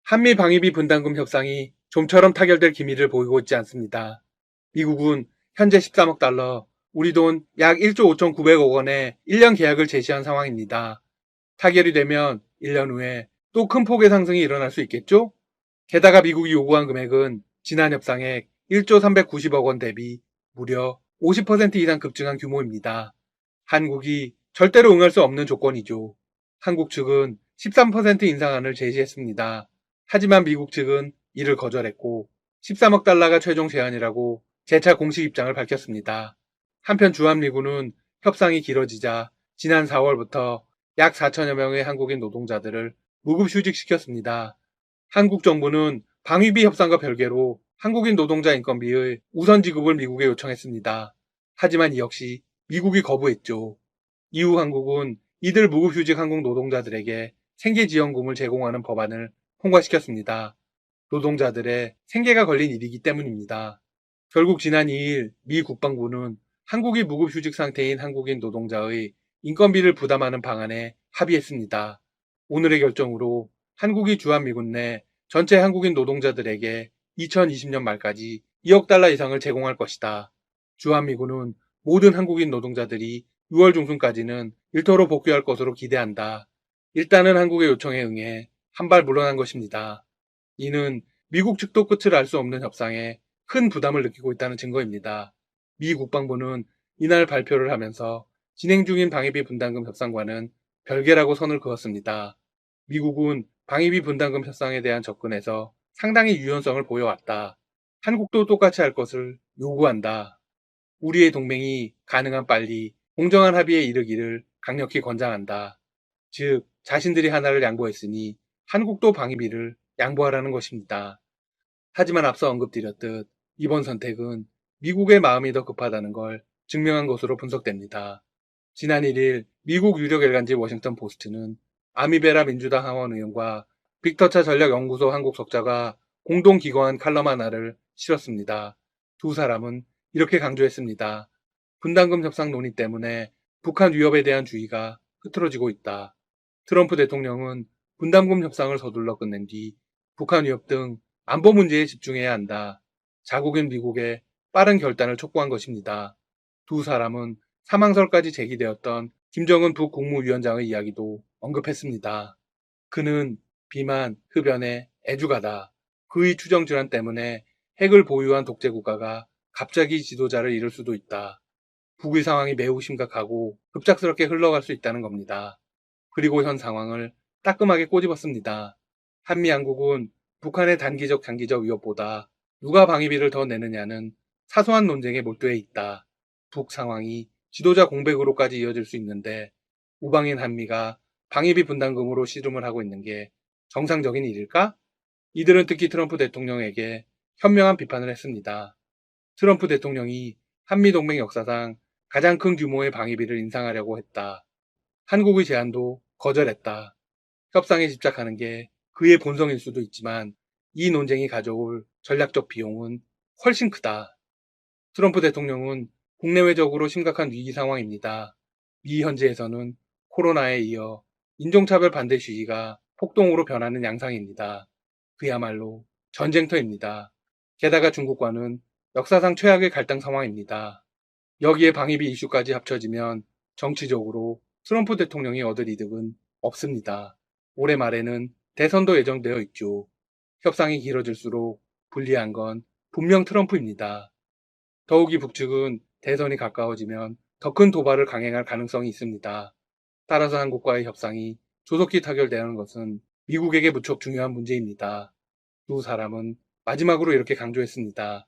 한미 방위비 분담금 협상이 좀처럼 타결될 기미를 보이고 있지 않습니다. 미국은 현재 13억 달러, 우리 돈 약 1조 5,900억 원의 1년 계약을 제시한 상황입니다. 타결이 되면 1년 후에 또 큰 폭의 상승이 일어날 수 있겠죠? 게다가 미국이 요구한 금액은 지난 협상액 1조 390억 원 대비 무려 50% 이상 급증한 규모입니다. 한국이 절대로 응할 수 없는 조건이죠. 한국 측은 13% 인상안을 제시했습니다. 하지만 미국 측은 이를 거절했고 13억 달러가 최종 제한이라고 재차 공식 입장을 밝혔습니다. 한편 주한미군은 협상이 길어지자 지난 4월부터 약 4천여 명의 한국인 노동자들을 무급휴직시켰습니다. 한국 정부는 방위비 협상과 별개로 한국인 노동자 인건비의 우선 지급을 미국에 요청했습니다. 하지만 이 역시 미국이 거부했죠. 이후 한국은 이들 무급휴직 한국 노동자들에게 생계지원금을 제공하는 법안을 통과시켰습니다. 노동자들의 생계가 걸린 일이기 때문입니다. 결국 지난 2일 미 국방부는 한국이 무급휴직 상태인 한국인 노동자의 인건비를 부담하는 방안에 합의했습니다. 오늘의 결정으로 한국이 주한미군 내 전체 한국인 노동자들에게 2020년 말까지 2억 달러 이상을 제공할 것이다. 주한미군은 모든 한국인 노동자들이 6월 중순까지는 일터로 복귀할 것으로 기대한다. 일단은 한국의 요청에 응해 한 발 물러난 것입니다. 이는 미국 측도 끝을 알 수 없는 협상에 큰 부담을 느끼고 있다는 증거입니다. 미 국방부는 이날 발표를 하면서 진행 중인 방위비 분담금 협상과는 별개라고 선을 그었습니다. 미국은 방위비 분담금 협상에 대한 접근에서 상당히 유연성을 보여왔다. 한국도 똑같이 할 것을 요구한다. 우리의 동맹이 가능한 빨리 공정한 합의에 이르기를 강력히 권장한다. 즉, 자신들이 하나를 양보했으니 한국도 방위비를 양보하라는 것입니다. 하지만 앞서 언급드렸듯 이번 선택은 미국의 마음이 더 급하다는 걸 증명한 것으로 분석됩니다. 지난 1일 미국 유력 일간지 워싱턴 포스트는 아미베라 민주당 하원 의원과 빅터차 전략연구소 한국 석자가 공동 기고한 칼럼 하나를 실었습니다. 두 사람은 이렇게 강조했습니다. 분담금 협상 논의 때문에 북한 위협에 대한 주의가 흐트러지고 있다. 트럼프 대통령은 분담금 협상을 서둘러 끝낸 뒤 북한 위협 등 안보 문제에 집중해야 한다. 자국인 미국의 빠른 결단을 촉구한 것입니다. 두 사람은 사망설까지 제기되었던 김정은 북국무위원장의 이야기도 언급했습니다. 그는 비만, 흡연에 애주가다. 그의 추정질환 때문에 핵을 보유한 독재국가가 갑자기 지도자를 잃을 수도 있다. 북의 상황이 매우 심각하고 급작스럽게 흘러갈 수 있다는 겁니다. 그리고 현 상황을 따끔하게 꼬집었습니다. 한미 양국은 북한의 단기적 장기적 위협보다 누가 방위비를 더 내느냐는 사소한 논쟁에 몰두해 있다. 북 상황이 지도자 공백으로까지 이어질 수 있는데 우방인 한미가 방위비 분담금으로 씨름을 하고 있는 게 정상적인 일일까? 이들은 특히 트럼프 대통령에게 현명한 비판을 했습니다. 트럼프 대통령이 한미동맹 역사상 가장 큰 규모의 방위비를 인상하려고 했다. 한국의 제안도 거절했다. 협상에 집착하는 게 그의 본성일 수도 있지만 이 논쟁이 가져올 전략적 비용은 훨씬 크다. 트럼프 대통령은 국내외적으로 심각한 위기 상황입니다. 미 현지에서는 코로나에 이어 인종차별 반대 시위가 폭동으로 변하는 양상입니다. 그야말로 전쟁터입니다. 게다가 중국과는 역사상 최악의 갈등 상황입니다. 여기에 방위비 이슈까지 합쳐지면 정치적으로 트럼프 대통령이 얻을 이득은 없습니다. 올해 말에는 대선도 예정되어 있죠. 협상이 길어질수록 불리한 건 분명 트럼프입니다. 더욱이 북측은 대선이 가까워지면 더 큰 도발을 강행할 가능성이 있습니다. 따라서 한국과의 협상이 조속히 타결되는 것은 미국에게 무척 중요한 문제입니다. 두 사람은 마지막으로 이렇게 강조했습니다.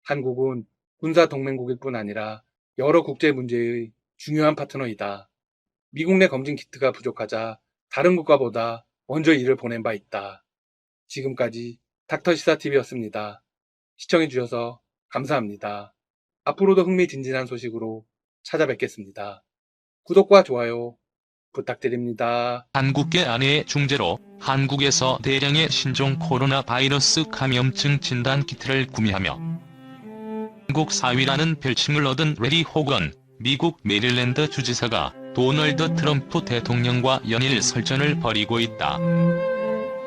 한국은 군사 동맹국일 뿐 아니라 여러 국제 문제의 중요한 파트너이다. 미국 내 검진 키트가 부족하자 다른 국가보다 먼저 이를 보낸 바 있다. 지금까지 닥터시사TV였습니다. 시청해주셔서 감사합니다. 앞으로도 흥미진진한 소식으로 찾아뵙겠습니다. 구독과 좋아요 부탁드립니다. 한국계 아내의 중재로 한국에서 대량의 신종 코로나 바이러스 감염증 진단 키트를 구매하며 한국 사위라는 별칭을 얻은 레리 호건, 미국 메릴랜드 주지사가 도널드 트럼프 대통령과 연일 설전을 벌이고 있다.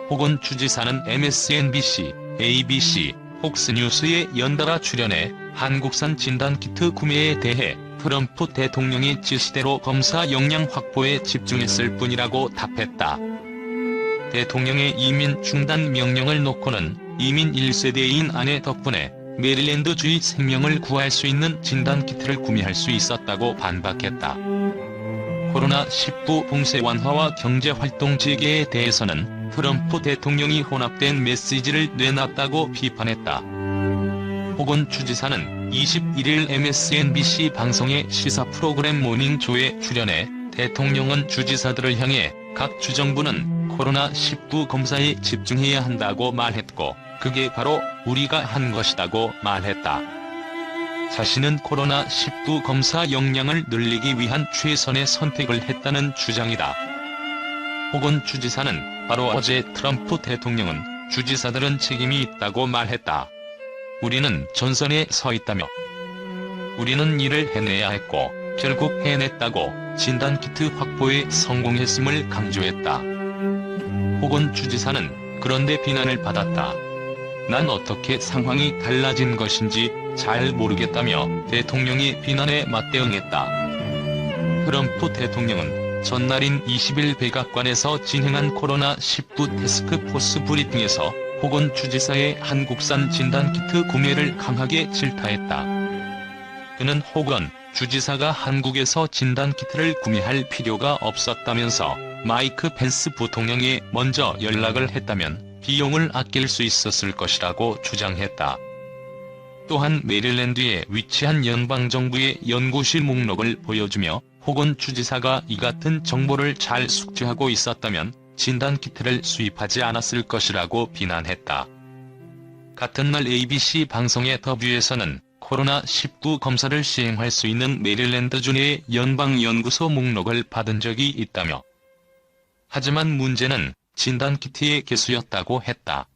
호건 주지사는 MSNBC, ABC, 폭스뉴스에 연달아 출연해 한국산 진단키트 구매에 대해 트럼프 대통령의 지시대로 검사 역량 확보에 집중했을 뿐이라고 답했다. 대통령의 이민 중단 명령을 놓고는 이민 1세대인 아내 덕분에 메릴랜드주의 생명을 구할 수 있는 진단키트를 구매할 수 있었다고 반박했다. 코로나19 봉쇄 완화와 경제활동 재개에 대해서는 트럼프 대통령이 혼합된 메시지를 내놨다고 비판했다. 호건 주지사는 21일 MSNBC 방송의 시사 프로그램 모닝조에 출연해 대통령은 주지사들을 향해 각 주정부는 코로나19 검사에 집중해야 한다고 말했고, 그게 바로 우리가 한 것이라고 말했다. 자신은 코로나19 검사 역량을 늘리기 위한 최선의 선택을 했다는 주장이다. 호건 주지사는 바로 어제 트럼프 대통령은 주지사들은 책임이 있다고 말했다. 우리는 전선에 서 있다며 우리는 일을 해내야 했고 결국 해냈다고 진단키트 확보에 성공했음을 강조했다. 호건 주지사는 그런데 비난을 받았다. 난 어떻게 상황이 달라진 것인지 잘 모르겠다며 대통령의 비난에 맞대응했다. 트럼프 대통령은 전날인 20일 백악관에서 진행한 코로나19 태스크포스 브리핑에서 호건 주지사의 한국산 진단키트 구매를 강하게 질타했다. 그는 호건 주지사가 한국에서 진단키트를 구매할 필요가 없었다면서 마이크 펜스 부통령에 먼저 연락을 했다면 비용을 아낄 수 있었을 것이라고 주장했다. 또한 메릴랜드에 위치한 연방정부의 연구실 목록을 보여주며 호건 주지사가 이 같은 정보를 잘 숙지하고 있었다면 진단키트를 수입하지 않았을 것이라고 비난했다. 같은 날 ABC 방송의 더 뷰에서는 코로나19 검사를 시행할 수 있는 메릴랜드주 내의 연방연구소 목록을 받은 적이 있다며, 하지만 문제는 진단키트의 개수였다고 했다.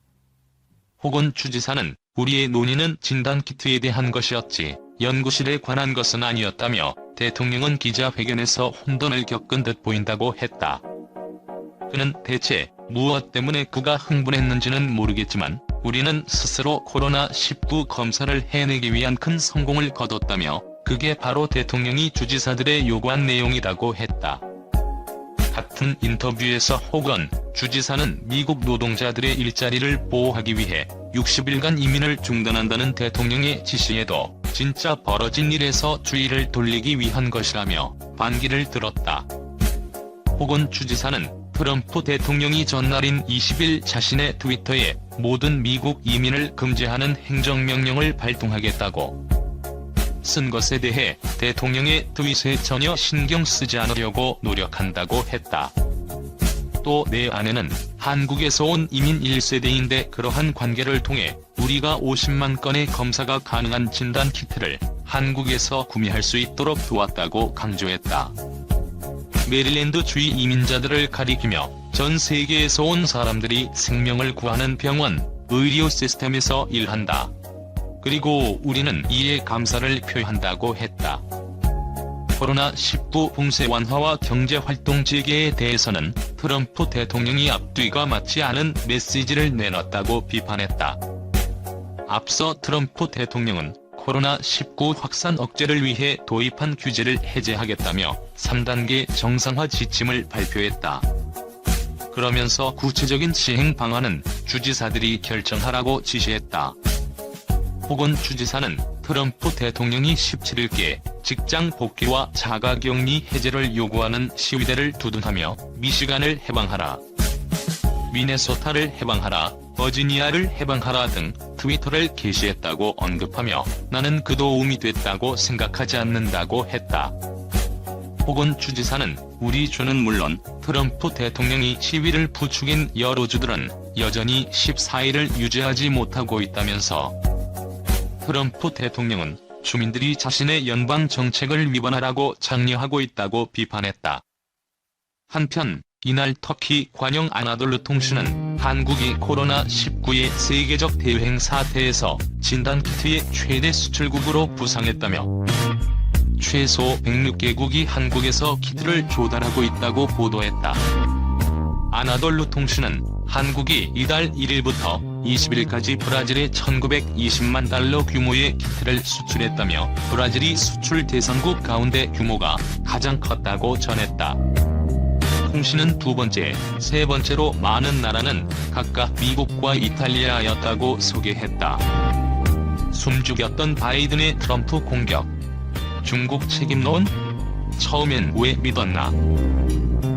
호건 주지사는 우리의 논의는 진단키트에 대한 것이었지 연구실에 관한 것은 아니었다며 대통령은 기자회견에서 혼돈을 겪은 듯 보인다고 했다. 그는 대체 무엇 때문에 그가 흥분했는지는 모르겠지만 우리는 스스로 코로나19 검사를 해내기 위한 큰 성공을 거뒀다며 그게 바로 대통령이 주지사들의 요구한 내용이라고 했다. 같은 인터뷰에서 호건 주지사는 미국 노동자들의 일자리를 보호하기 위해 60일간 이민을 중단한다는 대통령의 지시에도 진짜 벌어진 일에서 주의를 돌리기 위한 것이라며 반기를 들었다. 호건 주지사는 트럼프 대통령이 전날인 20일 자신의 트위터에 모든 미국 이민을 금지하는 행정명령을 발동하겠다고 쓴 것에 대해 대통령의 트윗에 전혀 신경 쓰지 않으려고 노력한다고 했다. 또 내 아내는 한국에서 온 이민 1세대인데 그러한 관계를 통해 우리가 50만 건의 검사가 가능한 진단키트를 한국에서 구매할 수 있도록 도왔다고 강조했다. 메릴랜드 주의 이민자들을 가리키며 전 세계에서 온 사람들이 생명을 구하는 병원, 의료 시스템에서 일한다. 그리고 우리는 이에 감사를 표한다고 했다. 코로나19 봉쇄 완화와 경제활동 재개에 대해서는 트럼프 대통령이 앞뒤가 맞지 않은 메시지를 내놨다고 비판했다. 앞서 트럼프 대통령은 코로나19 확산 억제를 위해 도입한 규제를 해제하겠다며 3단계 정상화 지침을 발표했다. 그러면서 구체적인 시행 방안은 주지사들이 결정하라고 지시했다. 호건 주지사는 트럼프 대통령이 17일께 직장 복귀와 자가격리 해제를 요구하는 시위대를 두둔하며 미시간을 해방하라, 미네소타를 해방하라, 버지니아를 해방하라 등 트위터를 게시했다고 언급하며 나는 그 도움이 됐다고 생각하지 않는다고 했다. 호건 주지사는 우리 주는 물론 트럼프 대통령이 시위를 부추긴 여러 주들은 여전히 14일을 유지하지 못하고 있다면서 트럼프 대통령은 주민들이 자신의 연방 정책을 위반하라고 장려하고 있다고 비판했다. 한편 이날 터키 관영 아나돌루 통신은 한국이 코로나19의 세계적 대유행 사태에서 진단키트의 최대 수출국으로 부상했다며 최소 106개국이 한국에서 키트를 조달하고 있다고 보도했다. 아나돌루 통신은 한국이 이달 1일부터 20일까지 브라질에 1920만 달러 규모의 키트를 수출했다며 브라질이 수출 대선국 가운데 규모가 가장 컸다고 전했다. 통신은 두 번째, 세 번째로 많은 나라는 각각 미국과 이탈리아였다고 소개했다. 숨죽였던 바이든의 트럼프 공격. 중국 책임론? 처음엔 왜 믿었나?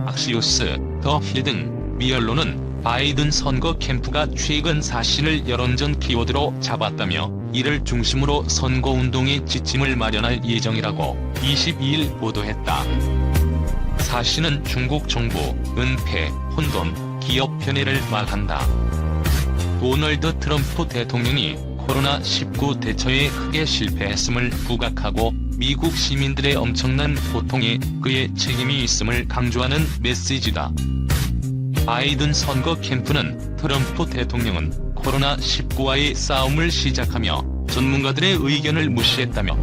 악시오스, 더 힐 등 미 언론은 바이든 선거 캠프가 최근 사신을 여론전 키워드로 잡았다며 이를 중심으로 선거운동의 지침을 마련할 예정이라고 22일 보도했다. 사신은 중국 정부, 은폐, 혼돈, 기업 편애를 말한다. 도널드 트럼프 대통령이 코로나19 대처에 크게 실패했음을 부각하고 미국 시민들의 엄청난 고통에 그의 책임이 있음을 강조하는 메시지다. 바이든 선거 캠프는 트럼프 대통령은 코로나19와의 싸움을 시작하며 전문가들의 의견을 무시했다며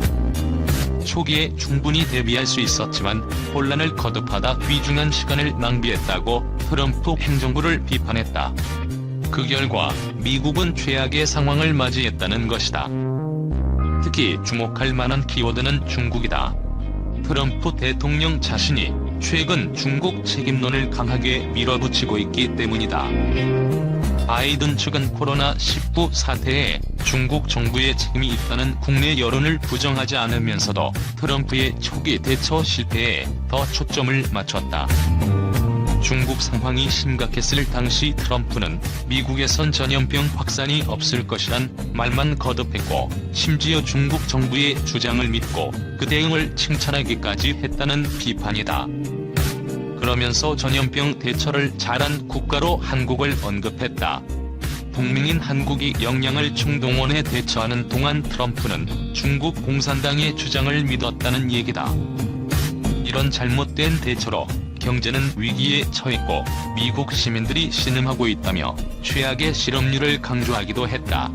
초기에 충분히 대비할 수 있었지만 혼란을 거듭하다 귀중한 시간을 낭비했다고 트럼프 행정부를 비판했다. 그 결과 미국은 최악의 상황을 맞이했다는 것이다. 특히 주목할 만한 키워드는 중국이다. 트럼프 대통령 자신이 최근 중국 책임론을 강하게 밀어붙이고 있기 때문이다. 바이든 측은 코로나19 사태에 중국 정부의 책임이 있다는 국내 여론을 부정하지 않으면서도 트럼프의 초기 대처 실패에 더 초점을 맞췄다. 중국 상황이 심각했을 당시 트럼프는 미국에선 전염병 확산이 없을 것이란 말만 거듭했고 심지어 중국 정부의 주장을 믿고 그 대응을 칭찬하기까지 했다는 비판이다. 그러면서 전염병 대처를 잘한 국가로 한국을 언급했다. 동맹인 한국이 역량을 총동원해 대처하는 동안 트럼프는 중국 공산당의 주장을 믿었다는 얘기다. 이런 잘못된 대처로 경제는 위기에 처했고 미국 시민들이 신음하고 있다며 최악의 실업률을 강조하기도 했다.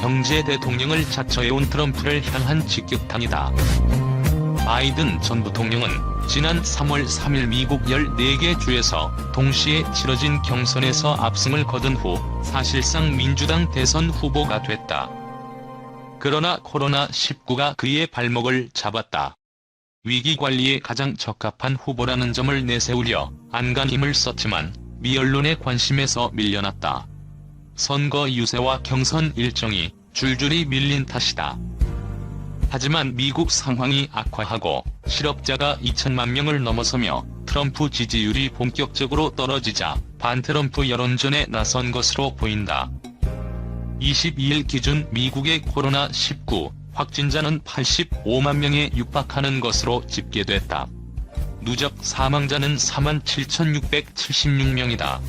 경제 대통령을 자처해온 트럼프를 향한 직격탄이다. 바이든 전 부통령은 지난 3월 3일 미국 14개 주에서 동시에 치러진 경선에서 압승을 거둔 후 사실상 민주당 대선 후보가 됐다. 그러나 코로나19가 그의 발목을 잡았다. 위기관리에 가장 적합한 후보라는 점을 내세우려 안간힘을 썼지만 미 언론의 관심에서 밀려났다. 선거 유세와 경선 일정이 줄줄이 밀린 탓이다. 하지만 미국 상황이 악화하고 실업자가 2천만 명을 넘어서며 트럼프 지지율이 본격적으로 떨어지자 반트럼프 여론전에 나선 것으로 보인다. 22일 기준 미국의 코로나19 확진자는 85만 명에 육박하는 것으로 집계됐다. 누적 사망자는 47,676명이다.